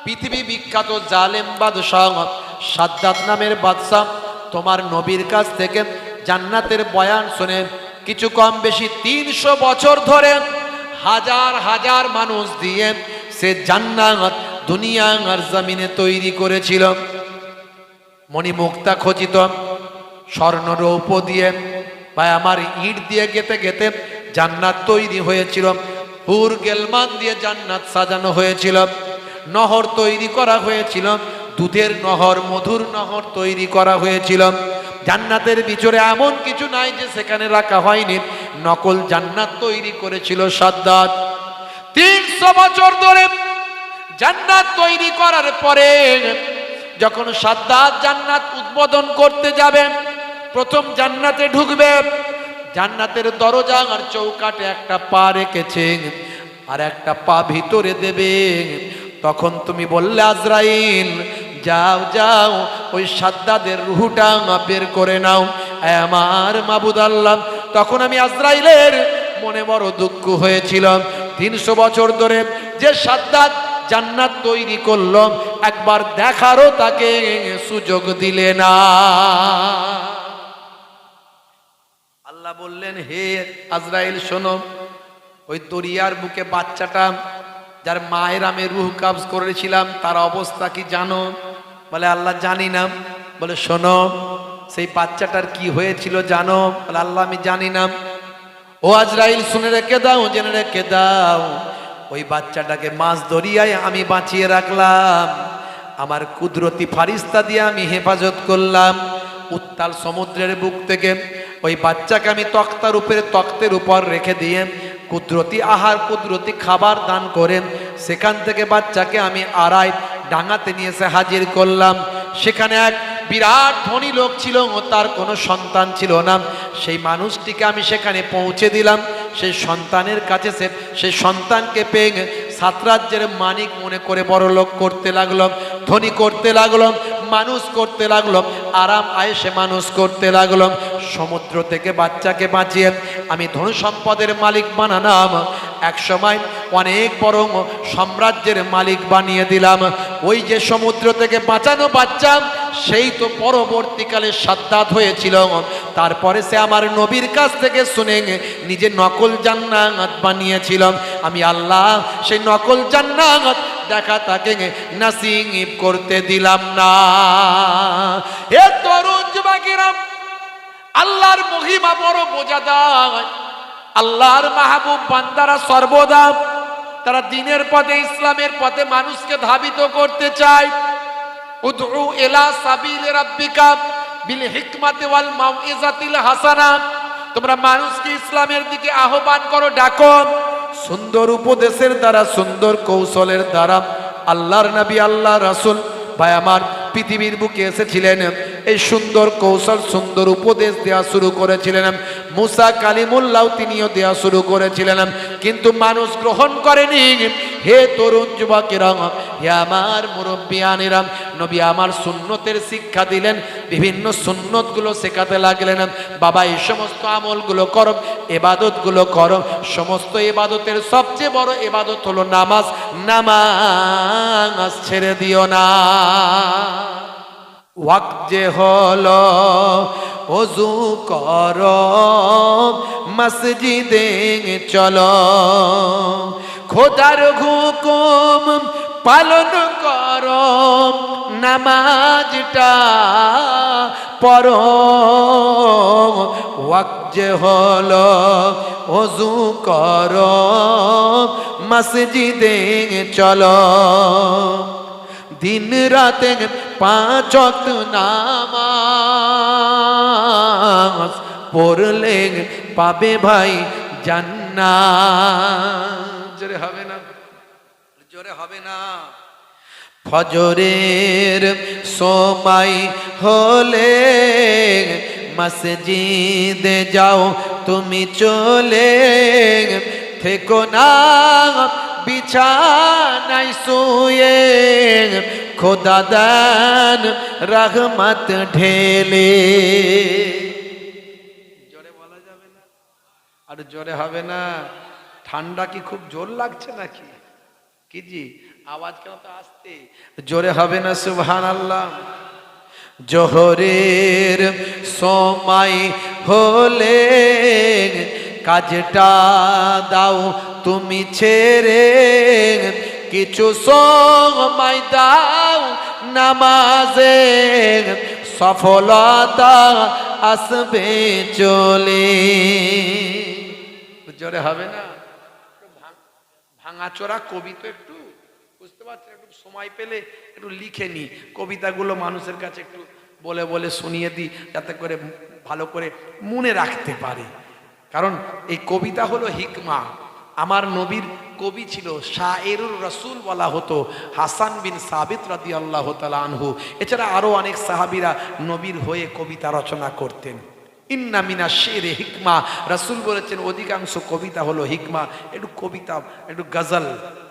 পৃথিবী বিখ্যাত জালেম বাদশাহ সাদ্দাত নামের বাদশাহ তোমার নবীর কাছ থেকে জান্নাতের বয়ান শুনে কিছু কম বেশি 300 বছর ধরে হাজার হাজার মানুষ দিয়ে সে জান্নাত দুনিয়া আর জমিনে তৈরি করেছিল। মণিমুক্তা খচিত স্বর্ণ রৌপ্য দিয়ে বা আমার ইট দিয়ে গেতে গেতে জান্নাত তৈরি হয়েছিল। হুর গেলমান দিয়ে জান্নাত সাজানো হয়েছিল। নহর তৈরি করা হয়েছিল, দুধের নহর, মধুর নহর তৈরি করা হয়েছিল। জান্নাতের ভিতরে এমন কিছু নাই যে সেখানে রাখা হয়নি। নকল জান্নাত তৈরি করেছিল সাদ্দাত। 300 বছর ধরে জান্নাত তৈরি করার পরে যখন সাদ্দাত জান্নাত উদ্বোধন করতে যাবে, প্রথম জান্নাতে ঢুকবে, জান্নাতের দরজা আর চৌকাটে একটা পা রেখেছে আর একটা পা ভিতরে দেবে। তখন তুমি বললে আজরাইল যাও যাও ওই সাদ্দাদের রূহটা বের করে নাও। আমার মাবুদ আল্লাহ, তখন আমি আজরাইলের মনে বড় দুঃখ হয়েছিল। 300 বছর ধরে যে সাদ্দাত জান্নাত তৈরি করলো, একবার দেখারও তাকে সুযোগ দিলে না। আল্লাহ বললেন, হে আজরাইল শোনো, ওই দরিয়ার বুকে বাচ্চাটা যার মায়ের আমি রূহ কবজ করেছিলাম তার অবস্থা কি জানো? বলে আল্লাহ জানি না। বলে শোনো, সেই বাচ্চাটার কি হয়েছিল জানো? বলে আল্লাহ আমি জানি না। ও আজরাইল শুনে রেখে দাও, জেনে রেখে দাও, ওই বাচ্চাটাকে মাছ দরিয়ায় আমি বাঁচিয়ে রাখলাম, আমার কুদরতি ফারিস্তা দিয়ে আমি হেফাজত করলাম। উত্তাল সমুদ্রের বুক থেকে ওই বাচ্চাকে আমি তক্তের উপর রেখে দিয়ে কুদরতি আহার, কুদরতি খাবার দান করে সেখান থেকে বাচ্চাকে আমি আড়াই ডাঙাতে নিয়ে এসে হাজির করলাম। সেখানে এক বিরাট ধনী লোক ছিল, তার কোনো সন্তান ছিল না। সেই মানুষটিকে আমি সেখানে পৌঁছে দিলাম। সেই সন্তানের কাছে সেই সন্তানকে পেয়ে 7 রাজ্যের মানিক মনে করে বড় লোক করতে লাগলো, ধনী করতে লাগলো, মানুষ করতে লাগলো, আরাম আয়েশে মানুষ করতে লাগলো। সমুদ্র থেকে বাচ্চাকে বাঁচিয়ে আমি ধন সম্পদের মালিক বানালাম। এক সময় অনেক বড় সাম্রাজ্যের মালিক বানিয়ে দিলাম। ওই যে সমুদ্র থেকে বাঁচানো বাচ্চা, সেই তো পরবর্তীকালে সাদ্দাত হয়েছিল। তারপরে সে আমার নবীর কাছ থেকে শুনে নিজে নকল জান্নাত বানিয়েছিল। আমি আল্লাহ সেই নকল জান্নাত দেখা তাকে নাসিব করতে দিলাম না। এ তরুণ যুবকেরা, আল্লাহর মহিমা বড় বোঝা যায়। আল্লাহর মাহবুব বান্দারা সর্বদা তারা দ্বীনের পথে, ইসলামের পথে মানুষকে ধাবিত করতে চায়। উদউ ইলা সাবিলি রাব্বিকা বিল হিকমাতি ওয়াল মাউইজাতিল হাসানা, তোমরা মানুষকে ইসলামের দিকে আহ্বান করো, ডাকো। সুন্দর উপদেশের দ্বারা, সুন্দর কৌশলের দ্বারা আল্লাহর নবী, আল্লাহ রাসূল ভাই আমার পৃথিবীর বুকে এসেছিলেন। এই সুন্দর কৌশল, সুন্দর উপদেশ দেওয়া শুরু করেছিলেন। মুসা কালিমুল্লাহ তিনিও দেওয়া শুরু করেছিলেন, কিন্তু মানুষ গ্রহণ করেনি। হে তরুণ যুবকেরা, হে আমার মুরব্বিয়ানেরা, নবী আমার সুন্নতের শিক্ষা দিলেন, বিভিন্ন সুন্নতগুলো শেখাতে লাগলেন। বাবা এই সমস্ত আমলগুলো করো, ইবাদতগুলো করো। সমস্ত ইবাদতের সবচেয়ে বড় ইবাদত হলো নামাজ। নামাজ ছেড়ে দিও না। ওয়াক্ত যে হলো ওযু করো, মসজিদে চলো, খোদার হুকুম পালন করো, নামাজটা পড়ো। ওয়াক্ত যে হলো ওযু করো, মসজিদে চলো, দিন রাতে 5 ওয়াক্ত নামাজ পড়লে পাবে ভাই জান্নাত। জোরে হবে না? জোরে হবে না? ফজরের সময় হলে মসজিদে যাও তুমি চলে, থেকো না বিছানায় শুয়ে, খোদা দেন রহমত ঢেলে। জোরে বলা যাবে না? আর জোরে হবে না? ঠান্ডা কি খুব জোর লাগছে নাকি? কি জি আওয়াজ কেন তো আসতে, জোরে হবে না সুবহানাল্লাহ। জোহরের সময় হলে কাজটা দাও তুমি ছেড়ে, কিছু সময় দাও নামাজে, সফলতা আসবে চলে। জোরে হবে না? ভাঙাচোরা কবি তো একটু বুঝতে পারছেন, একটু সময় পেলে একটু লিখে নি কবিতাগুলো, মানুষের কাছে একটু বলে বলে শুনিয়ে দিই, যাতে করে ভালো করে মনে রাখতে পারে। কারণ এই কবিতা হলো হিকমা। আমার নবীর কবি ছিল, শায়েরুর রাসূল বলা হতো হাসান বিন সাবিত রাদিয়াল্লাহু তাআলা আনহু। এছাড়া আরো অনেক সাহাবীরা নবীর হয়ে কবিতা রচনা করতেন। ইন্না মিনা শেরে হিকমা, রাসূল বলেছেন অধিকাংশ কবিতা হলো হিকমা। একটু কবিতা, একটু গজল,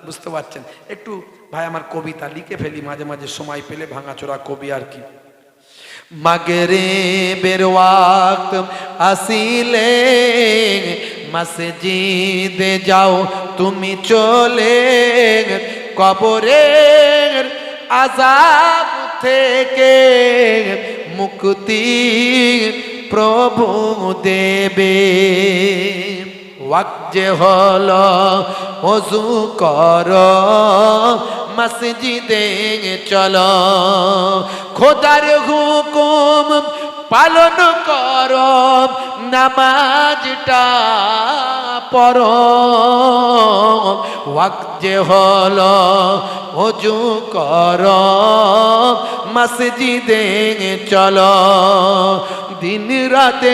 বুঝতে পারছেন, একটু ভাই আমার কবিতা লিখে ফেলি মাঝে মাঝে সময় পেলে, ভাঙাচোরা কবি আর কি। মাগরিবের ওয়াক্ত আসিলে মসজিদে যাও তুমি চলে, কবরের আযাব থেকে মুক্তি প্রভু দেবে। ওয়াক্ত যে হলো ওযু করো মসজিদে চলো, খোদার হুকুম পালন করো নামাজটা পড়ো। ওয়াক্ত যে হলো ওযু করো মসজিদে চলো, দিন রাতে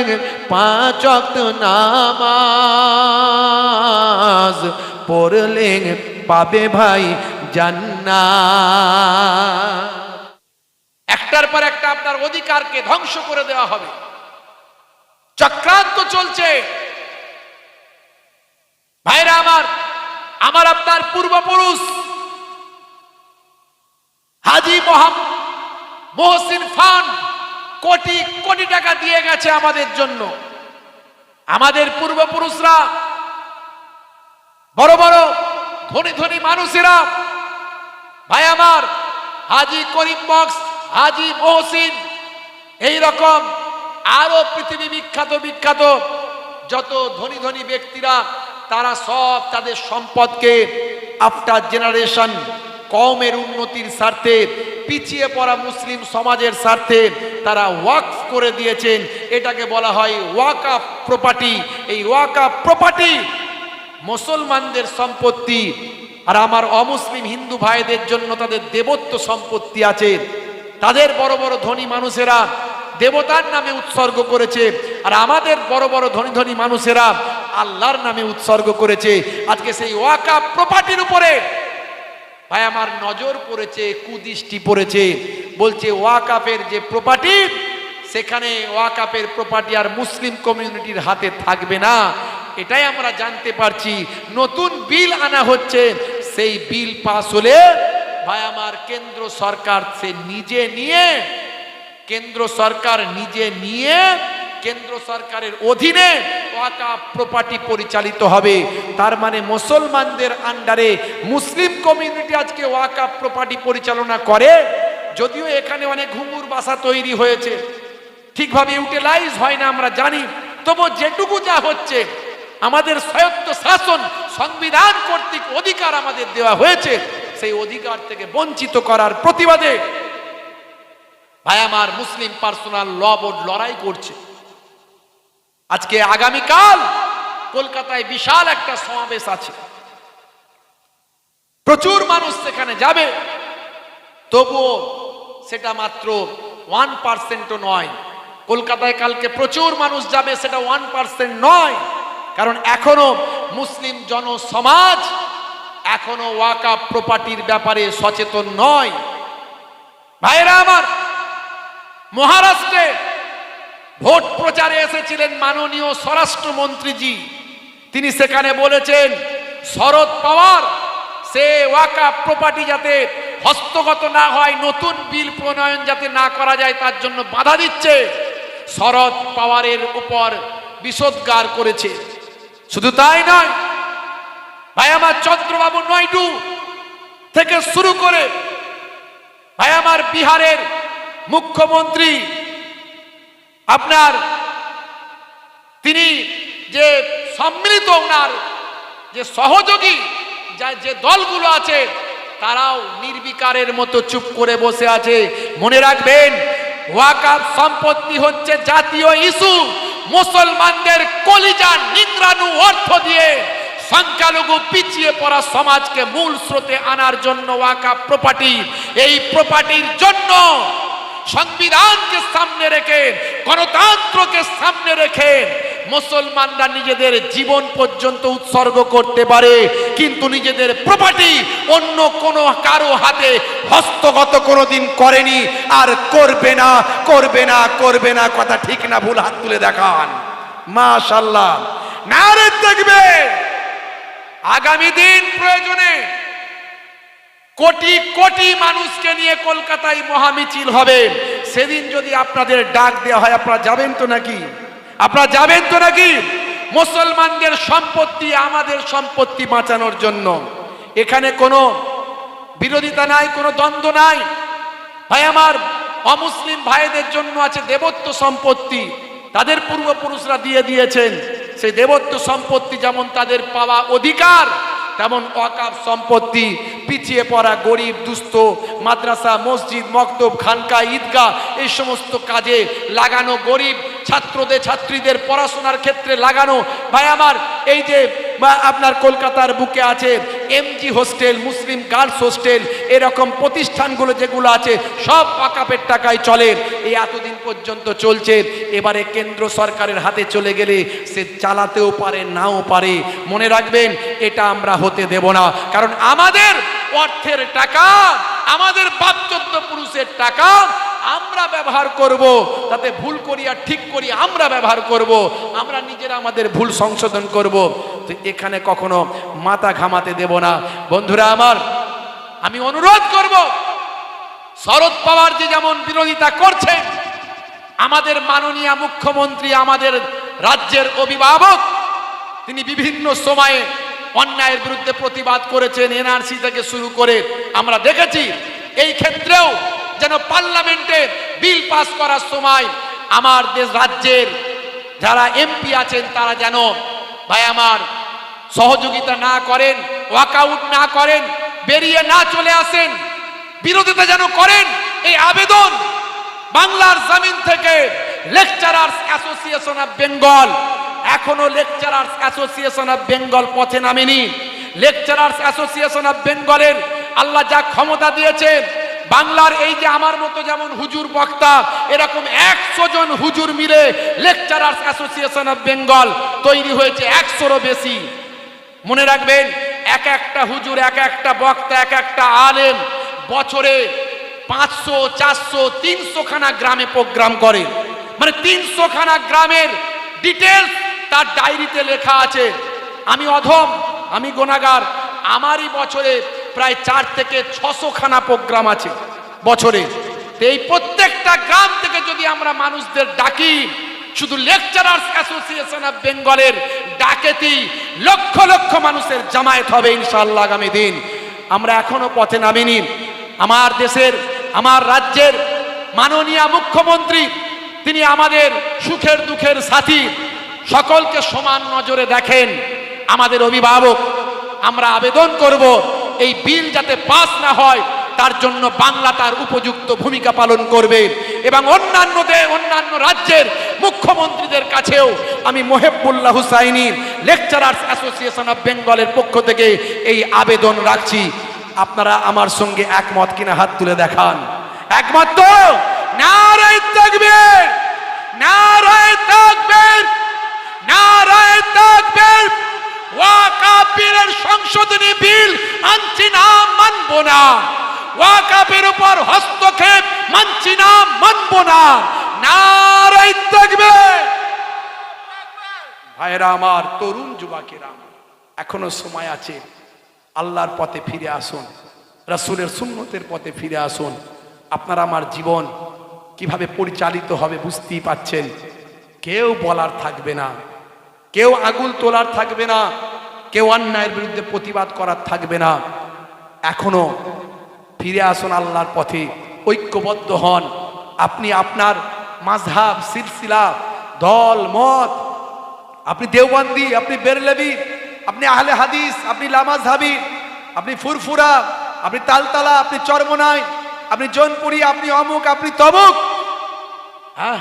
5 ওয়াক্ত নামাজ পড়লে পাবে ভাই জান্নাত। একটার পর একটা আপনার অধিকারকে ধ্বংস করে দেওয়া হবে, চক্রান্ত চলছে। ভাইরা আমার, আমার আপনার পূর্বপুরুষ হাজী মহসিন খান কোটি কোটি টাকা দিয়ে গেছে আমাদের জন্য। আমাদের পূর্বপুরুষরা, বড় বড় ধনী ধনী মানুষেরা, ভাই আমার হাজী করিম বক্স, হাজী মহসিন, এই রকম আরো পৃথিবী বিখ্যাত বিখ্যাত যত ধনী ধনী ব্যক্তিরা, তারা সব তাদের সম্পদকে আফটার জেনারেশন কওমের উন্নতির স্বার্থে, পিছিয়ে পড়া মুসলিম সমাজের স্বার্থে তারা ওয়াকফ করে দিয়েছেন। এটাকে বলা হয় ওয়াকফ প্রপার্টি। এই ওয়াকফ প্রপার্টি মুসলমানদের সম্পত্তি, আর আমার অমুসলিম হিন্দু ভাইদের জন্য তাদের দেবত্ব সম্পত্তি আছে। তাদের বড় বড় ধনী মানুষেরা দেবতার নামে উৎসর্গ করেছে, আর আমাদের বড় বড় ধনী ধনী মানুষেরা আল্লাহর নামে উৎসর্গ করেছে। আজকে সেই ওয়াকফ প্রপার্টির উপরে ভাই আমার নজর পড়েছে, কুদৃষ্টি পড়েছে। বলছে ওয়াকফের যে প্রপার্টি, সেখানে ওয়াকফের প্রপার্টি আর মুসলিম কমিউনিটির হাতে থাকবে না। এটাই আমরা জানতে পারছি। নতুন বিল আনা হচ্ছে, সেই বিল পাস হলে ভাই আমার কেন্দ্র সরকার সে নিজে নিয়ে, কেন্দ্র সরকার নিজে নিয়ে কেন্দ্র সরকারের অধীনে ওয়াকফ প্রপার্টি পরিচালিত হবে। তার মানে মুসলমানদের আন্ডারে মুসলিম কমিউনিটি আজকে ওয়াকফ প্রপার্টি পরিচালনা করে। যদিও এখানে অনেক ঘুঙুর বাসা তৈরি হয়েছে, ঠিকভাবে ইউটিলাইজ হয় না আমরা জানি, তবু যেটুকু যা হচ্ছে আমাদের স্বায়ত্ত শাসন সংবিধান কর্তৃক অধিকার আমাদের দেওয়া হয়েছে, সেই অধিকার থেকে বঞ্চিত করার প্রতিবাদে ভাই আমার মুসলিম পার্সোনাল ল বোর্ড লড়াই করছে। আজকে আগামীকাল কলকাতায় বিশাল একটা সমাবেশ আছে, প্রচুর মানুষ সেখানে যাবে, তবুও সেটা মাত্র 1% নয়। কলকাতায় কালকে প্রচুর মানুষ যাবে, সেটা 1% নয়। কারণ এখনো মুসলিম জনসমাজ এখনো ওয়াকফ প্রপার্টির ব্যাপারে সচেতন নয়। ভাইরা আমার, মহারাষ্ট্রে ভোট প্রচারে এসেছিলেন মাননীয় স্বরাষ্ট্রমন্ত্রীজি। তিনি সেখানে বলেছেন শরদ পাওয়ার সে ওয়াকফ প্রপার্টি যাতে হস্তগত না হয়, নতুন বিল প্রণয়ন যাতে না করা যায়, তার জন্য বাধা দিচ্ছে। শরদ পাওয়ারের উপর বিষোদ্গার করেছে। শুধু তাই নয় ভাই আমার, চন্দ্রবাবু নাইডু থেকে শুরু করে ভাই আমার বিহারের মুখ্যমন্ত্রী আপনার তিনি যে সম্মিলিত ওনার যে সহযোগী যে দলগুলো আছে তারাও নির্বিকারের মতো চুপ করে বসে আছে। মনে রাখবেন, ওয়াকফ সম্পত্তি হচ্ছে জাতীয় ইস্যু। মুসলমানদের কলিজা নিংড়ানো অর্থ দিয়ে সংখ্যালঘু পিছিয়ে পড়া সমাজকে মূল স্রোতে আনার জন্য ওয়াকফ প্রপার্টি, এই প্রপার্টির জন্য সংবিধানকে সামনে রেখে, গণতন্ত্রকে সামনে রেখে মুসলমানরা নিজেদের জীবন পর্যন্ত উৎসর্গ করতে পারে, কিন্তু নিজেদের প্রপার্টি অন্য কোনো কারো হাতে হস্তগত কোনোদিন করেনি, আর করবে না, করবে না, করবে না। কথা ঠিক না ভুল? হাত তুলে দেখান। মাশাআল্লাহ, নারে তাকবীর। আগামী দিন প্রয়োজনে কোটি কোটি মানুষকে নিয়ে কলকাতায় মহামিছিল হবে। সেদিন যদি আপনাদের ডাক দেওয়া হয়, আপনারা যাবেন তো নাকি? আপনারা যাবেন তো নাকি? মুসলমানদের সম্পত্তি আমাদের সম্পত্তি বাঁচানোর জন্য এখানে কোনো বিরোধিতা নাই, কোনো দ্বন্দ্ব নাই। ভাই আমার, অমুসলিম ভাইদের জন্য আছে দেবত্ব সম্পত্তি, তাদের পূর্বপুরুষরা দিয়ে দিয়েছেন। সেই দেবত্ব সম্পত্তি যেমন তাদের পাওয়া অধিকার, তেমন ওয়াকফ সম্পত্তি পিছিয়ে পড়া গরিব দুস্থ মাদ্রাসা, মসজিদ, মক্তব, খানকা, ঈদগাহ এই সমস্ত কাজে লাগানো, গরিব ছাত্রদের ছাত্রীদের পড়াশোনার ক্ষেত্রে লাগানো। ভাই আমার, এই যে আপনার কলকাতার বুকে আছে এমজি হোস্টেল, মুসলিম গার্লস হোস্টেল, এরকম প্রতিষ্ঠানগুলো যেগুলো আছে সব ওয়াকফের টাকায় চলে। এই এতদিন পর্যন্ত চলছে, এবারে কেন্দ্র সরকারের হাতে চলে গেলে সে চালাতেও পারে, নাও পারে। মনে রাখবেন, এটা আমরা হতে দেব না। কারণ আমাদের অর্থের টাকা, আমাদের বাপ চোদ্দ পুরুষের টাকা আমরা ব্যবহার করব, তাতে ভুল করি আর ঠিক করি আমরা ব্যবহার করব, আমরা নিজেরা আমাদের ভুল সংশোধন করব। তো এখানে কখনো মাথা ঘামাতে দেব না। বন্ধুরা আমার, আমি অনুরোধ করব, শরদ পাওয়ার যে যেমন বিরোধিতা করছেন, আমাদের মাননীয় মুখ্যমন্ত্রী, আমাদের রাজ্যের অভিভাবক, তিনি বিভিন্ন সময়ে অন্যায়ের বিরুদ্ধে প্রতিবাদ করেছেন, এনআরসি থেকে শুরু করে আমরা দেখেছি। এই ক্ষেত্রেও যেন পার্লামেন্টে বিল পাস করার সময় আমার দেশ রাজ্যের যারা এমপি আছেন তারা যেন ভাই আমার সহযোগিতা না করেন, ওয়াকআউট না করেন, বেরিয়ে না চলে আসেন, বিরোধিতা যেন করেন। এই আবেদন বাংলার জমিন থেকে লেকচারার্স অ্যাসোসিয়েশন অফ বেঙ্গল, এখনো লেকচারার্স অ্যাসোসিয়েশন অফ বেঙ্গল পথে নামেনি। লেকচারার্স অ্যাসোসিয়েশন অফ বেঙ্গলের আল্লাহ যা ক্ষমতা দিয়েছেন, বাংলার এই যে আমার মতো যেমন হুজুর বক্তা, এরকম 100 জন হুজুর মিলে লেকচারার্স অ্যাসোসিয়েশন অফ বেঙ্গল তৈরি হয়েছে, 100রও বেশি। মনে রাখবেন, এক একটা হুজুর, এক একটা বক্তা, এক একটা আলেম বছরে 500, 400, 300 খানা গ্রামে প্রোগ্রাম করে। মানে 300 খানা গ্রামের ডিটেলস তার ডায়েরিতে লেখা আছে। আমি অধম, আমি গুনাহগার, আমারই বছরে প্রায় 4 থেকে 600 খানা প্রোগ্রাম আছে বছরে। এই প্রত্যেকটা গ্রাম থেকে যদি আমরা মানুষদের ডাকি, শুধু লেকচারার্স অ্যাসোসিয়েশন অফ বেঙ্গলের ডাকেতি লক্ষ লক্ষ মানুষের জামায়াত হবে ইনশাআল্লাহ আগামী দিন। আমরা এখনো পথে নামিনি। আমার দেশের, আমার রাজ্যের মাননীয় মুখ্যমন্ত্রী, তিনি আমাদের সুখের দুঃখের সাথী, সকলকে সমান নজরে দেখেন। আমাদের অভিভাবক, আমরা আবেদন করব এই বিল যাতে পাস না হয়, তার জন্য বাংলা তার উপযুক্ত ভূমিকা পালন করবে। এবং অন্যান্য রাজ্যের মুখ্যমন্ত্রীদের কাছেও আমি Mohebullah Husaini, lecturers association of বেঙ্গলের পক্ষ থেকে এই আবেদন রাখছি। আপনারা আমার সঙ্গে একমত কিনা হাত তুলে দেখান। একমত তো? নারায়ে তাকবীর, নারায়ে তাকবীর, নারায়ে তাকবীর। ওয়াকফ বিলের সংশোধনী বিল আনছি না, মানব না। ওয়াকফের উপর হস্তক্ষেপ মানছি না, মানব না। নারায়ে তাকবীর। ভাইরা আমার, তরুণ যুবকেরা, এখনো সময় আছে। আল্লাহর পথে ফিরে আসুন, রাসূলের সুন্নতের পথে ফিরে আসুন। আপনার আমার জীবন কিভাবে পরিচালিত হবে বুঝতেই পাচ্ছেন। কেউ বলার থাকবে না, কেউ আঙুল তোলার থাকবে না, কেউ অন্যায়ের বিরুদ্ধে প্রতিবাদ করার থাকবে না। এখনো ফিরে আসুন আল্লাহর পথে, ঐক্যবদ্ধ হন। আপনি আপনার মাযহাব, সিলসিলা, দল মত, আপনি দেওবন্দি, আপনি বেরলভী, আপনি আহলে হাদিস, আপনি লামাযহাবী, আপনি ফুরফুরা, আপনি তালতালা, আপনি চরমনাই, আপনি জৌনপুরি, আপনি অমুক, আপনি তমুক, হ্যাঁ,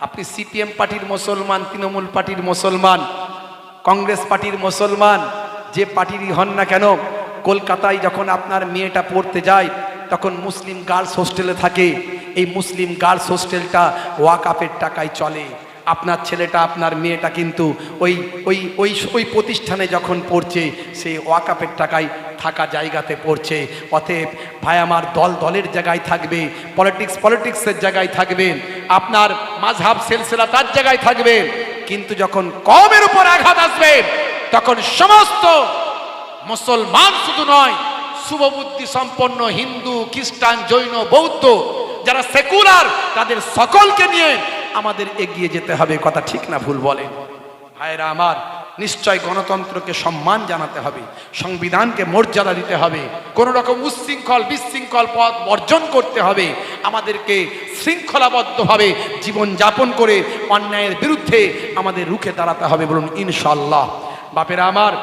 আপনি সিপিএম পার্টির মুসলমান, তৃণমূল পার্টির মুসলমান, কংগ্রেস পার্টির মুসলমান, যে পার্টিরই হন না কেন, কলকাতায় যখন আপনার মেয়েটা পড়তে যায় তখন মুসলিম গার্লস হোস্টেলে থাকে। এই মুসলিম গার্লস হোস্টেলটা ওয়াকাফের টাকায় চলে। আপনার ছেলেটা, আপনার মেয়েটা কিন্তু ওই ওই ওই ওই প্রতিষ্ঠানে যখন পড়ছে সেই ওয়াকাফের টাকায় থাকা জায়গাতে পড়ছে। অতএব ভাই আমার, দল দলের জায়গায় থাকবে, পলিটিক্স পলিটিক্সের জায়গায় থাকবে, আপনার মাযহাব সিলসিলা তার জায়গায় থাকবে, কিন্তু যখন কওমের উপর আঘাত আসবে তখন সমস্ত মুসলমান শুধু নয়, শুভবুদ্ধি সম্পন্ন হিন্দু, খ্রিস্টান, জৈন, বৌদ্ধ যারা সেকুলার, তাদের সকলকে নিয়ে আমাদের এগিয়ে যেতে হবে। কথা ঠিক না ভুল বলেন ভাইরা আমার? নিশ্চয় গণতন্ত্রকে সম্মান জানাতে হবে, সংবিধানকে মর্যাদা দিতে হবে, কোন রকম উচ্ছৃঙ্খল বিশৃঙ্খল পথ বর্জন করতে হবে। আমাদেরকে শৃঙ্খলাবদ্ধভাবে জীবন যাপন করে অন্যায়ের বিরুদ্ধে আমাদের রুখে দাঁড়াতে হবে। বলুন ইনশাআল্লাহ। বাপেরা আমার,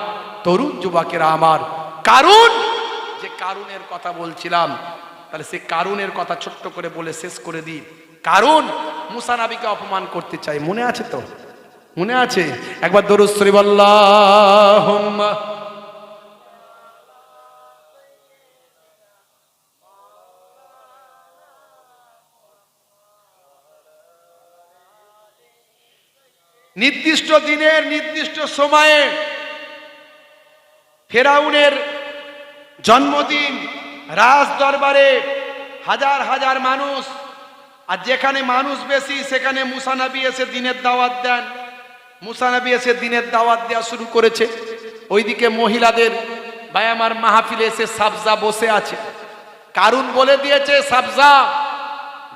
তরুণ যুবকেরা আমার, কারণ যে কারুনের কথা বলছিলাম, তাহলে সে কারুনের কথা ছোট্ট করে বলে শেষ করে দিই। কারণ মুসা নবীকে অপমান করতে চাই, মনে আছে তো? মনে আছে? একবার দরুদ শরীফ আল্লাহুম্মা। নির্দিষ্ট দিনের নির্দিষ্ট সময়ে ফেরাউনের জন্মদিন, রাজ দরবারে হাজার হাজার মানুষ, আর যেখানে মানুষ বেশি সেখানে মুসা নবী এসে দিনের দাওয়াত দেন। মুসা নবী এসে দিনের দাওয়াত দেওয়া শুরু করেছে। ওইদিকে মহিলাদের ভাই আমার মাহফিলে এসে সাবজা বসে আছে। কারুন বলে দিয়েছে, সাবজা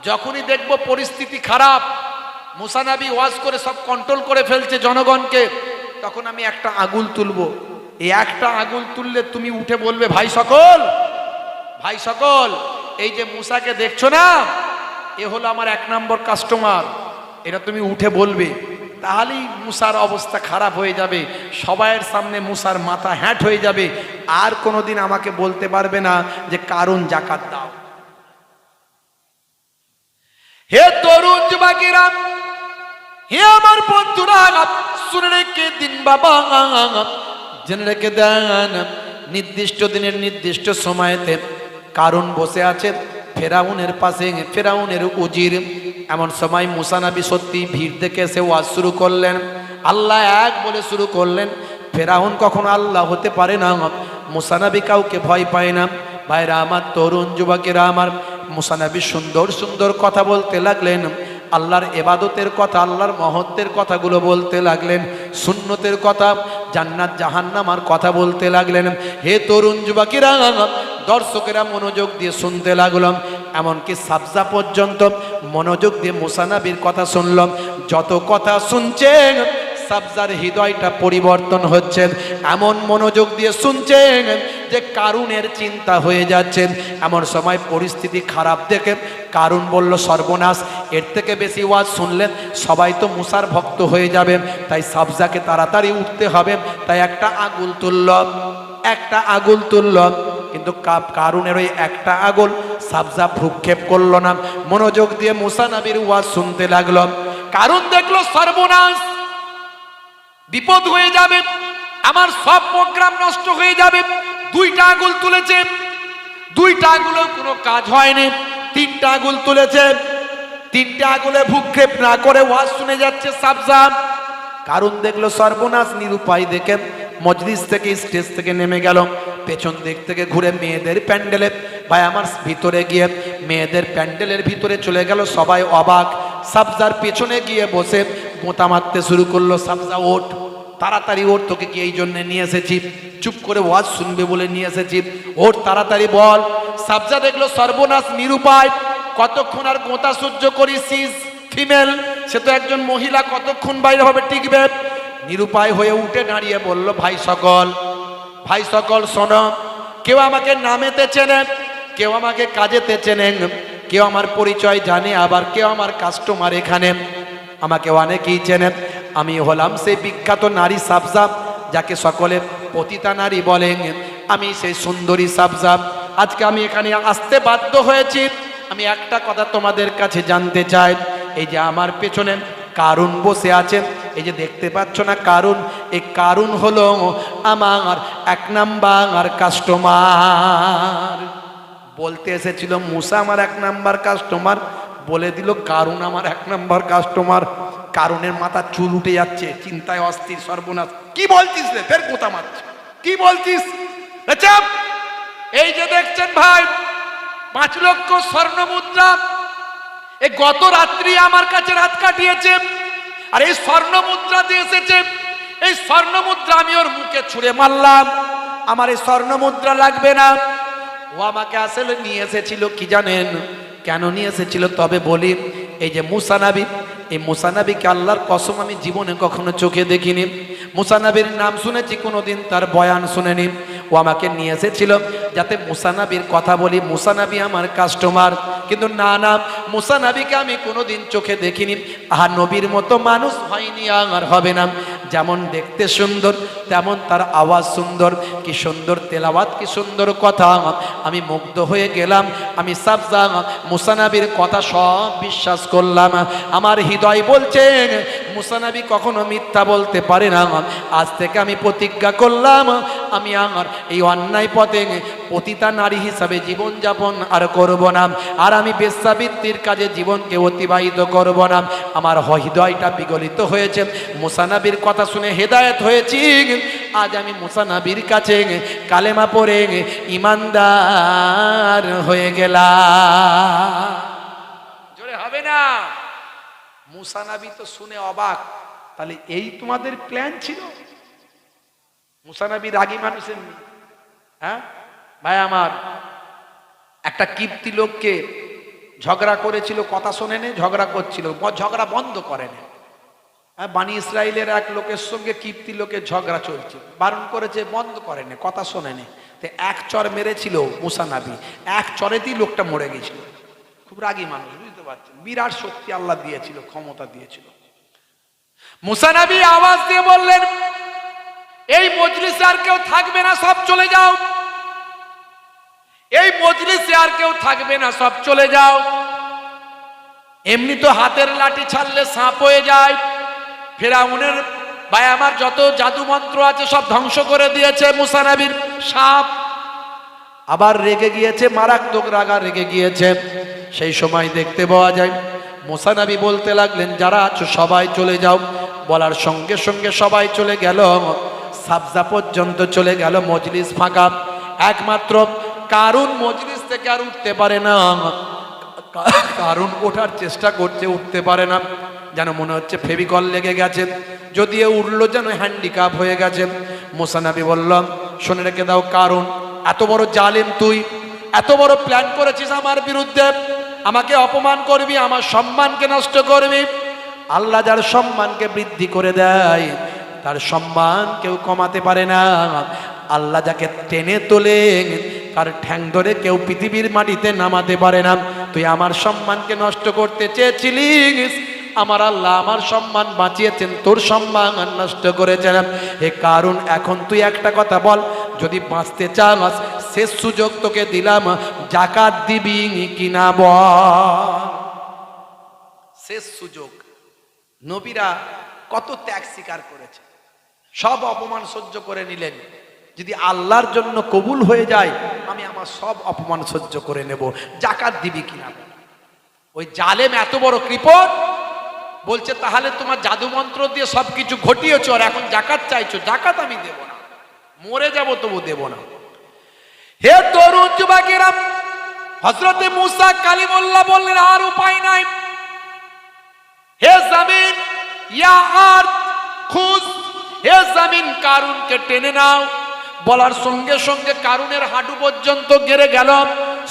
যখনই দেখবো পরিস্থিতি খারাপ, মুসা নবী ওয়াজ করে সব কন্ট্রোল করে ফেলছে জনগণকে, তখন আমি একটা আগুল তুলবো। এই একটা আগুল তুললে তুমি উঠে বলবে, ভাই সকল, ভাই সকল, এই যে মুসাকে দেখছো না, এ হলো আমার 1 নম্বর কাস্টমার, এটা তুমি উঠে বলবে। তাহলেই মুসার অবস্থা খারাপ হয়ে যাবে, সবাইয়ের সামনে মুসার মাথা হ্যাট হয়ে যাবে, আর কোনোদিন আমাকে বলতে পারবে না যে কারুন জাকাত দাও। হে তরুণ যুবকেরা, হে আমার বন্ধুরা, শুনে রেখে দিন বাবা, জেনে রেখে দেন, নির্দিষ্ট দিনের নির্দিষ্ট সময়তে কারুন বসে আছে ফেরাউনের পাশে, ফেরাউনের উজির। এমন সময় মুসা নবী সত্যি ভিড় দেখে এসে ওয়াজ শুরু করলেন, আল্লাহ এক বলে শুরু করলেন। ফেরাউন কখনো আল্লাহ হতে পারে না, মুসা নবী কাউকে ভয় পায় না। ভাইরা আমার, তরুণ যুবকেরা আমার, মুসা নবী সুন্দর সুন্দর কথা বলতে লাগলেন, আল্লাহর ইবাদতের কথা, আল্লাহর মহত্বের কথাগুলো বলতে লাগলেন, সুন্নতের কথা, জান্নাত জাহান্নামের কথা বলতে লাগলেন। হে তরুণ যুবকেরা, দর্শকেরা মনোযোগ দিয়ে শুনতে লাগলাম, এমনকি সাবজা পর্যন্ত মনোযোগ দিয়ে মুসা নবীর কথা শুনলাম। যত কথা শুনছেন সাবজার হৃদয়টা পরিবর্তন হচ্ছে, এমন মনোযোগ দিয়ে শুনছেন যে কারুনের চিন্তা হয়ে যাচ্ছে। এমন সময় পরিস্থিতি খারাপ দেখে কারুন বলল, সর্বনাশ, এর থেকে বেশি ওয়াজ শুনলেন সবাই তো মুসার ভক্ত হয়ে যাবে, তাই সাবজাকে তাড়াতাড়ি উঠতে হবে। তাই একটা আগুল তুলল, একটা আগুল তুলল, কিন্তু কারুনের ওই একটা আগুল সাবজা ভ্রুক্ষেপ করলো না, মনোযোগ দিয়ে মুসা নবীর ওয়াজ শুনতে লাগলো। কারুন দেখলো সর্বনাশ, বিপদ হয়ে যাবে, আমার সব প্রোগ্রাম নষ্ট হয়ে যাবে। 2টা আগুল তুলেছে, 2টা আগুলেও কোনো কাজ হয়নি। 3টা আগুল তুলেছে, 3টা আগুলে ভূক্ষেপ না করে ওয়াজ শুনে যাচ্ছে সাবজা। কারুন দেখলো সর্বনাশ, নিরুপায় দেখে মজলিস থেকে, স্টেজ থেকে নেমে গেল, পেছন দিক থেকে ঘুরে মেয়েদের প্যান্ডেলে, ভাই আমার ভিতরে গিয়ে মেয়েদের প্যান্ডেলের ভিতরে চলে গেল। সবাই অবাক, সাবজার পেছনে গিয়ে বসে গোঁতা মারতে শুরু করলো। সাবজা ওঠ, তাড়াতাড়ি ওঠ, তোকে কি এই জন্য নিয়ে এসেছি? চুপ করে ওয়াজ শুনবে বলে নিয়ে এসেছি, ওঠ তাড়াতাড়ি বল। সাবজা দেখলো সর্বনাশ, নিরুপায়, কতক্ষণ আর গোঁতা সহ্য করিস? ফিমেল, সে তো একজন মহিলা, কতক্ষণ বাইরে হবে টিকবে? নিরুপায় হয়ে উঠে দাঁড়িয়ে বলল, ভাই সকল, ভাই সকল শোনো, কেউ আমাকে নামেতে চেনেন, কেউ আমাকে কাজেতে চেনেন, কেউ আমার পরিচয় জানে, আবার কেউ আমার কাস্টমার। এখানে আমাকে অনেকেই চেনেন। আমি হলাম সেই বিখ্যাত নারী সাবজা, যাকে সকলে পতিতা নারী বলেন। আমি সেই সুন্দরী সাবজা। আজকে আমি এখানে আসতে বাধ্য হয়েছি। আমি একটা কথা তোমাদের কাছে জানতে চাই। এই যে আমার পেছনে কারুন বসে আছেন, এই যে দেখতে পাচ্ছ না কারুন, এই কারুন হলো আমার 1 নাম্বার কাস্টমার। বলতে এসেছিল মুসা আমার 1 নাম্বার কাস্টমার, বলে দিল কারুন আমার 1 নাম্বার কাস্টমার। কারুনের মাথা চুল উঠে যাচ্ছে, চিন্তায় অস্থির, সর্বনাশ। কি বলছিস রে? ফের কোথা মারছে, কি বলছিস? এই যে দেখছেন ভাই, 5 লক্ষ স্বর্ণ মুদ্রা, এই গত রাত্রি আমার কাছে রাত কাটিয়েছে। আর এই স্বর্ণ মুদ্রা দিয়ে এসেছে। এই স্বর্ণ মুদ্রা আমি ওর মুখে ছুঁড়ে মারলাম, আমার এই স্বর্ণ মুদ্রা লাগবে না। ও আমাকে আসলে নিয়ে এসেছিল কি জানেন? কেন নিয়ে এসেছিল তবে বলি। এই যে মুসা নবী, এই মুসা নবীকে আল্লাহর কসম আমি জীবনে কখনো চোখে দেখিনি। মুসা নবীর নাম শুনেছি, কোনোদিন তার বয়ান শুনেনি। ও আমাকে নিয়ে এসেছিল যাতে মুসা নবীর কথা বলি, মুসা নবী আমার কাস্টমার। কিন্তু না না, মুসা নবীকে আমি কোনোদিন চোখে দেখিনি। আর নবীর মতো মানুষ হয়নি আর হবে না। যেমন দেখতে সুন্দর, তেমন তার আওয়াজ সুন্দর। কি সুন্দর তেলাওয়াত, কি সুন্দর কথা। আমি মুগ্ধ হয়ে গেলাম। আমি সাবজা মুসা নবীর কথা সব বিশ্বাস করলাম। আমার হৃদয় বলছে মুসা নবী কখনো মিথ্যা বলতে পারে না। আজ থেকে আমি প্রতিজ্ঞা করলাম, আমি আমার এই অন্যায় পথে পতিতা নারী হিসাবে জীবনযাপন আর করব না। আর আমি বেশ্যাবৃত্তির কাজে জীবনকে অতিবাহিত করব না। আমার হৃদয়টা বিগলিত হয়েছে, মুসা নবীর কথা শুনে হেদায়েত হয়েছি। আজ আমি মুসা নবীর কাছে কালেমা পড়ে ইমানদার হয়ে গেলাম। জোরে হবে না? মুসা নবী তো শুনে অবাক। তাহলে এই তোমাদের প্ল্যান ছিল? মুসা নবী রাগী মানুষের, হ্যাঁ ভাই আমার, একটা কিপ্তি লোককে ঝগড়া করেছিল, কথা শোনেনি, ঝগড়া করছিল, ঝগড়া বন্ধ করেনি। বানি ইসরায়েলের এক লোকের সঙ্গে কিপ্তি লোকের ঝগড়া চলছে, বারণ করেছে, বন্ধ করেনি, কথা শোনেনি। তো 1 চর মেরেছিল মুসা নবী, 1 চরেতেই লোকটা মরে গেছিল। খুব রাগী মানুষ, বুঝতে পারছেন? বিরাট শক্তি আল্লাহ দিয়েছিল, ক্ষমতা দিয়েছিল। মুসা নবী আওয়াজ দিয়ে বললেন, এই মজলিসে আর কেউ থাকবে না, সব চলে যাও। এই মজলিসে আর কেউ থাকবে না, সব চলে যাও। এমনি তো হাতের লাঠি ছাড়লে সাপ হয়ে যায়। ফেরাউনের ভাই আমার যত জাদু মন্ত্র আছে সব ধ্বংস করে দিয়েছে মুসা নবীর সাপ। আবার রেগে গিয়েছে, মারাত্মক রাগা রেগে গিয়েছে। সেই সময় দেখতে পাওয়া যায় মুসা নবী বলতে লাগলেন, যারা আছো সবাই চলে যাও। বলার সঙ্গে সঙ্গে সবাই চলে গেল, সাবজা পর্যন্ত চলে গেল। মজলিস ফাঁকা, একমাত্র কারুন মজলিস থেকে আর উঠতে পারে না। কারুন ওঠার চেষ্টা করছে, উঠতে পারে না। যেন মনে হচ্ছে ফেভিকল লেগে গেছে, যদিও উঠলো যেন হ্যান্ডিক্যাপ হয়ে গেছে। মুসা নবী বলল, শুনে রেখে দাও কারুন, এত বড় জালেম তুই, এত বড় প্ল্যান করেছিস আমার বিরুদ্ধে, আমাকে অপমান করবি, আমার সম্মানকে নষ্ট করবি। আল্লাহ যার সম্মানকে বৃদ্ধি করে দেয়, তার সম্মান কেউ কমাতে পারে না। আল্লাহ যাকে টেনে তোলে, তার ঠ্যাং ধরে কেউ পৃথিবীর মাটিতে নামাতে পারে না। তুই আমার সম্মানকে নষ্ট করতে চেয়েছিলিস, আমার আল্লাহ আমার সম্মান বাঁচিয়েছেন, তোর সম্মান নষ্ট করেছেন। হে কারুন, এখন তুই একটা কথা বল, যদি বাঁচতে চাস শেষ সুযোগ তোকে দিলাম, জাকাত দিবি কিনা বল। শেষ সুযোগ। নবীরা কত ত্যাগ স্বীকার করেছে, সব অপমান সহ্য করে নিলেন। যদি আল্লাহর জন্য কবুল হয়ে যায়, আমি আমার সব অপমান সহ্য করে নেব, জাকাত দিবি কিনা। ওই জালেম এত বড় কৃপণ বলছে, তাহলে তোমার জাদু মন্ত্র দিয়ে সবকিছু ঘটিয়েছ, আর এখন জাকাত চাইছো, জাকাত আমি দেব না, মরে যাব তবু দেব না। হে তরুণ যুবকেরা, হযরতে মুসা কালিমুল্লাহ বললেন, আর উপায় নাই। হে জমিন, ইয়া আরদ খুজ, হে জমিন কারুনকে টেনে নাও। বলার সঙ্গে সঙ্গে কারুনের হাঁটু পর্যন্ত গেড়ে গেল,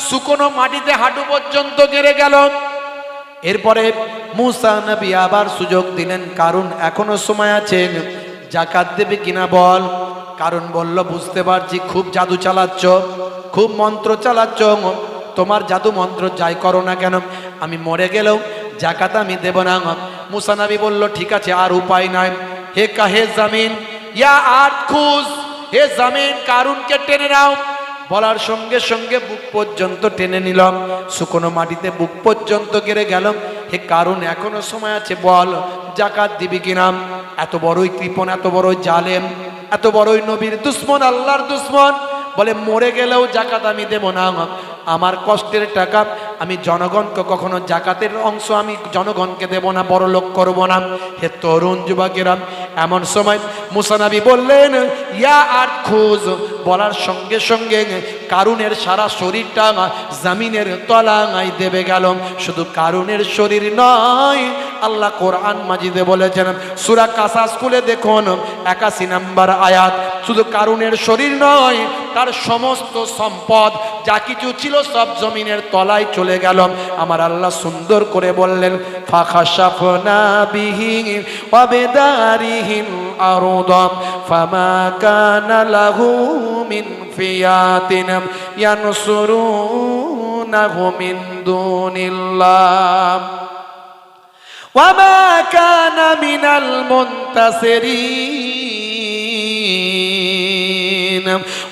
শুকনো মাটিতে হাঁটু পর্যন্ত গেড়ে গেল। এরপরে মুসা নবী আবার সুযোগ দিলেন, কারুন এখনো সময় আছে, জাকাত দেবে কিনা বল। কারণ বলল, বুঝতে পারছি খুব জাদু চালাচ্ছ, খুব মন্ত্র চালাচ্ছ, তোমার জাদু মন্ত্র যাই করো না কেন আমি মরে গেলেও জাকাত আমি দেব না। মুসা নবী বলল, ঠিক আছে, আর উপায় নাই। হে কাহে জামিন ইয়া আট খুজ, হে জামিন কারুনকে টেনে নাও। বলার সঙ্গে সঙ্গে বুক পর্যন্ত টেনে নিলাম, শুকনো মাটিতে বুক পর্যন্ত গেড়ে গেলাম। হে কারুন, এখনো সময় আছে, বল জাকাত দিবি কিনা? এত বড়ই কৃপণ, এত বড়ই জালেম, এত বড়ই নবীর দুশ্মন, আল্লাহর দুশ্মন, বলে মরে গেলেও জাকাত আমি দেব না। আমার কষ্টের টাকা আমি জনগণকে কখনো জাকাতের অংশ আমি জনগণকে দেব না, বড় লোক করব না। হে তরুণ যুবকেরা, এমন সময় মুসা নবী বললেন, ইয়া আট খুজ। বলার সঙ্গে সঙ্গে কারুনের সারা শরীরটা জামিনের তলায় দেবে গেল। শুধু কারুনের শরীর নয়, আল্লাহ কোরআন মাজিদে বলেছেন, সূরা কাসাস খুলে দেখুন 81 নম্বর আয়াত। শুধু কারুনের শরীর নয়, তার সমস্ত সম্পদ যা কিছু ছিল সব জমিনের তলায় চলে গেল। আমার আল্লাহ সুন্দর করে বললেন, ফাখাশাফনা বিহি ওয়া বিদারিহিল আরদ ফামা কানা লাহু মিন ফিয়াতিন ইয়ানসুরুনাহু মিন দুনিল্লাহ ওয়া মা কানা মিনাল মুনতাসিরিন।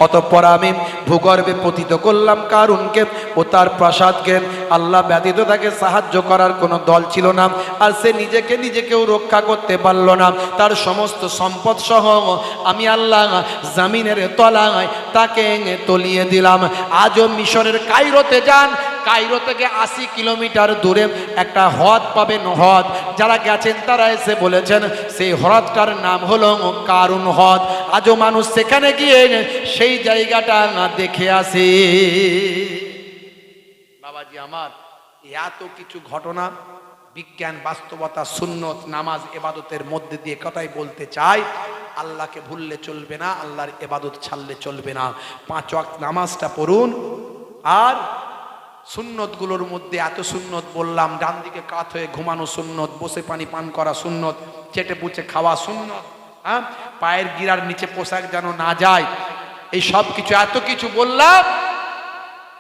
অতঃপর আমি ভূগর্ভে পতিত করলাম কারুনকে ও তার প্রাসাদকে। আল্লাহ ব্যতীত তাকে সাহায্য করার কোনো দল ছিল না, আর সে নিজেকেও রক্ষা করতে পারল না। তার সমস্ত সম্পদ সহ আমি আল্লাহ জামিনের তলায় তাকে তলিয়ে দিলাম। আজও মিশরের কায়রোতে যান, কায়রো থেকে 80 কিলোমিটার দূরে একটা হ্রদ পাবেন। হ্রদ যারা গেছেন তারা এসে বলেছেন সেই হ্রদটার নাম হলো কারুন হ্রদ। আজও মানুষ সেখানে গিয়ে সেই জায়গাটা দেখে আসে। বাবাজি আমার, এত কিছু ঘটনা, বিজ্ঞান, বাস্তবতা, সুন্নত, নামাজ, ইবাদতের মধ্যে দিয়ে কথাই বলতে চাই, আল্লাহকে ভুললে চলবে না, আল্লাহর ইবাদত ছাড়লে চলবে না। 5 ওয়াক্ত নামাজটা পড়ুন। আর সুন্নতগুলোর মধ্যে এত সুন্নত বললাম, ডান দিকে কাত হয়ে ঘুমানো সুন্নত, বসে পানি পান করা সুন্নত, চেটে পুচে খাওয়া সুন্নত, হ্যাঁ, পায়ের গিরার নিচে পোশাক যেন না যায়, এই সব কিছু এত কিছু বললাম।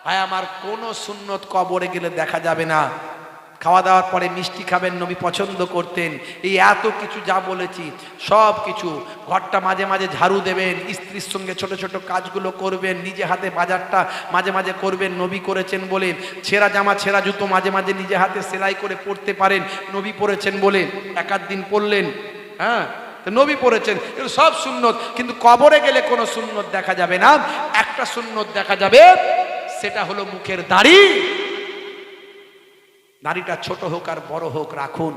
ভাই আমার, কোন সুন্নত কবরে গেলে দেখা যাবে না। খাওয়া দাওয়ার পরে মিষ্টি খাবেন, নবী পছন্দ করতেন। এই এত কিছু যা বলেছি সব কিছু, ঘরটা মাঝে মাঝে ঝাড়ু দেবেন, স্ত্রীর সঙ্গে ছোট ছোট কাজগুলো করবেন, নিজে হাতে বাজারটা মাঝে মাঝে করবেন, নবী করেছেন বলে। ছেঁড়া জামা ছেঁড়া জুতো মাঝে মাঝে নিজে হাতে সেলাই করে পরতে পারেন, নবী পরেছেন বলে। এক আধ দিন পরলেন, হ্যাঁ, নবী পড়েছেন, এগুলো সব সুন্নত। কিন্তু কবরে গেলে কোনো সুন্নত দেখা যাবে না। একটা সুন্নত দেখা যাবে, সেটা হলো মুখের দাড়ি। দাড়িটা ছোট হোক আর বড় হোক রাখুন।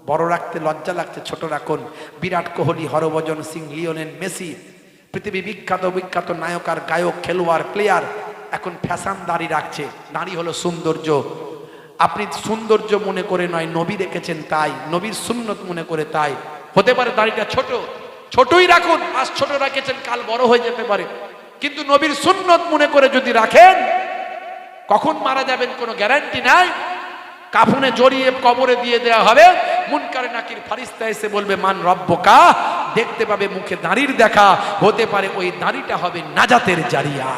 বড় রাখতে লজ্জা লাগছে, ছোট রাখুন। বিরাট কোহলি, হরভজন সিং, লিওনেল মেসি, পৃথিবী বিখ্যাত নায়ক আর গায়ক, খেলোয়াড়, প্লেয়ার এখন ফ্যাশন দাড়ি রাখছে। দাড়ি হলো সৌন্দর্য। আপনি সৌন্দর্য মনে করে নয়, নবী রেখেছেন তাই, নবীর সুন্নত মনে করে তাই। হতে পারে দাড়িটা ছোটই রাখুন, আজ ছোট রাখেছেন, কাল বড় হয়ে যেতে পারে, কিন্তু নবীর সুন্নত মনে করে যদি রাখেন, কখন মারা যাবেন কোনো গ্যারান্টি নাই। কাফনে জড়িয়ে কবরে দিয়ে দেওয়া হবে, মুনকারে নাকির ফারিস্তা এসে বলবে মান রব্বকা, দেখতে পাবে মুখে দাড়ির দেখা, হতে পারে ওই দাড়িটা হবে নাজাতের জারিয়া।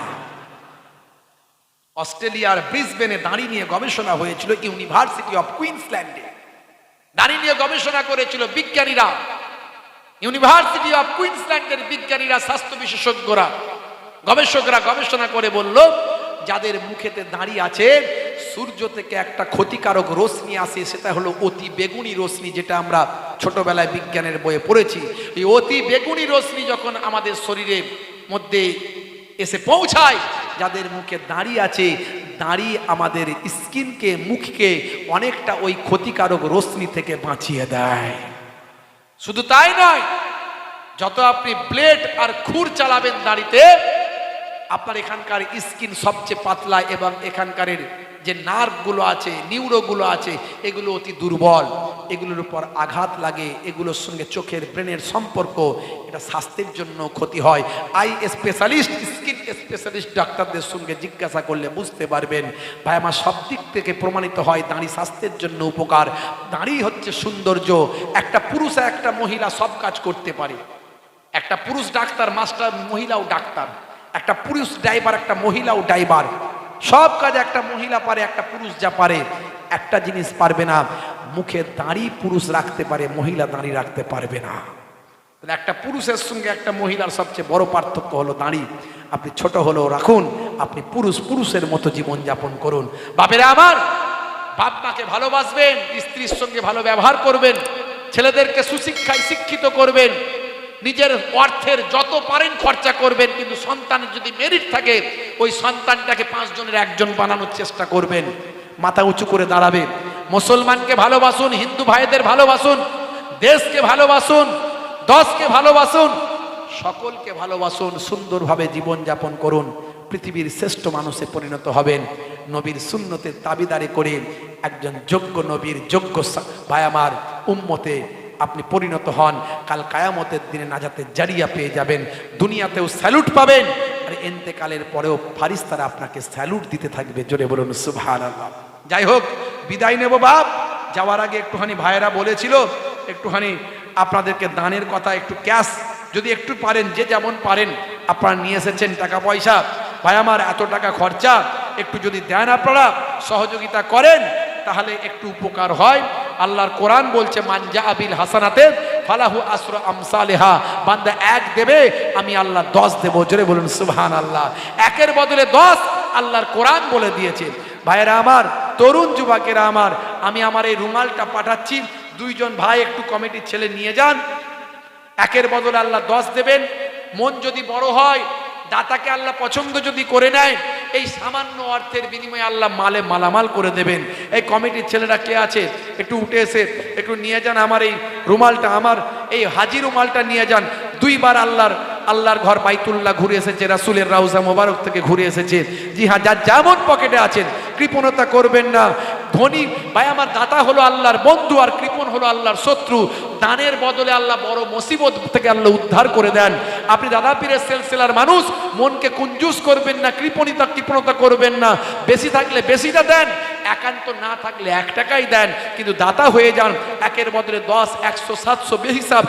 অস্ট্রেলিয়ার ব্রিসবেনে দাড়ি নিয়ে গবেষণা হয়েছিল, ইউনিভার্সিটি অফ কুইন্সল্যান্ডে দাড়ি নিয়ে গবেষণা করেছিল বিজ্ঞানীরা। ইউনিভার্সিটি অফ কুইন্সল্যান্ডের বিজ্ঞানীরা, স্বাস্থ্য বিশেষজ্ঞরা, গবেষকরা গবেষণা করে বলল, যাদের মুখেতে দাড়ি আছে, সূর্য থেকে একটা ক্ষতিকারক রশ্মি আসে, সেটা হলো অতি বেগুনি রশ্মি, যেটা আমরা ছোটবেলায় বিজ্ঞানের বইয়ে পড়েছি। এই অতি বেগুনি রশ্মি যখন আমাদের শরীরের মধ্যে এসে পৌঁছায়, যাদের মুখে দাড়ি আছে, দাড়ি আমাদের স্কিনকে, মুখকে অনেকটা ওই ক্ষতিকারক রশ্মি থেকে বাঁচিয়ে দেয়। শুধু তাই নয়, যত আপনি ব্লেড আর খুর চালাবেন দাড়িতে, আপনার এখানকার স্কিন সবচেয়ে পাতলা এবং এখানকার যে নার্ভগুলো আছে, নিউরোগুলো আছে, এগুলো অতি দুর্বল। এগুলোর উপর আঘাত লাগে, এগুলোর সঙ্গে চোখের, ব্রেনের সম্পর্ক, এটা স্বাস্থ্যের জন্য ক্ষতি হয়। আই স্পেশালিস্ট, স্কিন স্পেশালিস্ট ডাক্তারদের সঙ্গে জিজ্ঞাসা করলে বুঝতে পারবেন। ভাই আমার, সব দিক থেকে প্রমাণিত হয় দাড়ি স্বাস্থ্যের জন্য উপকার। দাড়ি হচ্ছে সৌন্দর্য। একটা পুরুষ আর একটা মহিলা সব কাজ করতে পারে, একটা পুরুষ ডাক্তার মাস্টার, মহিলাও ডাক্তার, একটা পুরুষ ড্রাইভার, একটা মহিলাও ড্রাইভার, সব কাজ একটা মহিলা পারে, একটা পুরুষ যা পারে, একটা জিনিস পারবে না, মুখে দাড়ি পুরুষ রাখতে পারে, মহিলা দাড়ি রাখতে পারবে না। তাহলে একটা পুরুষের সঙ্গে একটা মহিলার সবচেয়ে বড় পার্থক্য হলো দাড়ি। আপনি ছোট হলেও রাখুন, আপনি পুরুষের মতো জীবন যাপন করুন। বাপেরা আমার, বাপ মাকে ভালোবাসবেন, স্ত্রীর সঙ্গে ভালো ব্যবহার করবেন, ছেলেদেরকে সুশিক্ষায় শিক্ষিত করবেন, নিজের অর্থের যত পারেন খরচা করবেন, কিন্তু সন্তানের যদি মেরিট থাকে ওই সন্তানটাকে 5 জনের 1 জন বানানোর চেষ্টা করবেন। মাথা উঁচু করে দাঁড়াবে। মুসলমানকে ভালোবাসুন, হিন্দু ভাইদের ভালোবাসুন, দেশকে ভালোবাসুন, দশকে ভালোবাসুন, সকলকে ভালোবাসুন, সুন্দরভাবে জীবন যাপন করুন, পৃথিবীর শ্রেষ্ঠ মানুষে পরিণত হবেন। নবীর সুন্নতের দাবিদারি করে একজন যোগ্য নবীর যোগ্য ভাই আমার উম্মতে আপনি পরিণত হন। কাল কায়ামতের দিনে নাজাতের জারিয়া পেয়ে যাবেন, দুনিয়াতেও স্যালুট পাবেন, আর এন্তেকালের পরেও ফারিস্তারা আপনাকে স্যালুট দিতে থাকবে। জোরে বলুন সুবহানাল্লাহ। যাই হোক, বিদায় নেব বাপ। যাওয়ার আগে একটুখানি ভাইয়েরা বলেছিল একটুখানি আপনাদেরকে দানের কথা, একটু ক্যাশ যদি একটু পারেন, যে যেমন পারেন আপনারা নিয়ে এসেছেন টাকা পয়সা, ভাই আমার এত টাকা খরচা, একটু যদি দেন আপনারা সহযোগিতা করেন তাহলে একটু উপকার হয়। আল্লাহর কোরআন বলছে মানজা আবিল হাসানাতে ফালাহু আসরু আমসালিহা, বান্দা 1 দেবে আমি আল্লাহ 10 দেব। জোরে বলুন সুবহানাল্লাহ। 1-এর বদলে 10 আল্লাহর কোরআন বলে দিয়েছে। ভাইয়েরা আমার, তরুণ যুবকেরা আমার, আমি আমার এই রুমালটা পাঠাচ্ছি, 2 জন ভাই একটু কমিটির ছেলে নিয়ে যান। 1-এর বদলে আল্লাহ 10 দেবেন। মন যদি বড় হয়, দাতাকে আল্লাহ পছন্দ যদি করে নেয়, এই সামান্য অর্থের বিনিময়ে আল্লাহ মালে মালামাল করে দেবেন। এই কমিটির ছেলেরা কে আছে একটু উঠে এসে একটু নিয়ে যান আমার এই রুমালটা, আমার এই হাজি রুমালটা নিয়ে যান। 2 বার আল্লাহর ঘর বাইতুল্লাহ ঘুরে এসেছে, রাসূলের রাউজা মোবারক থেকে ঘুরে এসেছে। জি হ্যাঁ, যার যেমন পকেটে আছেন কৃপণতা করবেন না। ধনী ভাই আমার, দাতা হলো আল্লাহর বন্ধু আর কৃপণ হলো আল্লাহর শত্রু। দানের বদলে আল্লাহ বড় মুসিবত থেকে আল্লাহ উদ্ধার করে দেন। আপনি দাদা পীরের সিলসিলার মানুষ, মনকে কুঞ্জুস করবেন না, কৃপণতা করবেন না। বেশি থাকলে বেশিটা দেন, একান্ত না থাকলে 1 টাকাই দেন, কিন্তু দাতা হয়ে যান। 1-এর বদলে 10, 100, 700 বেহিসাব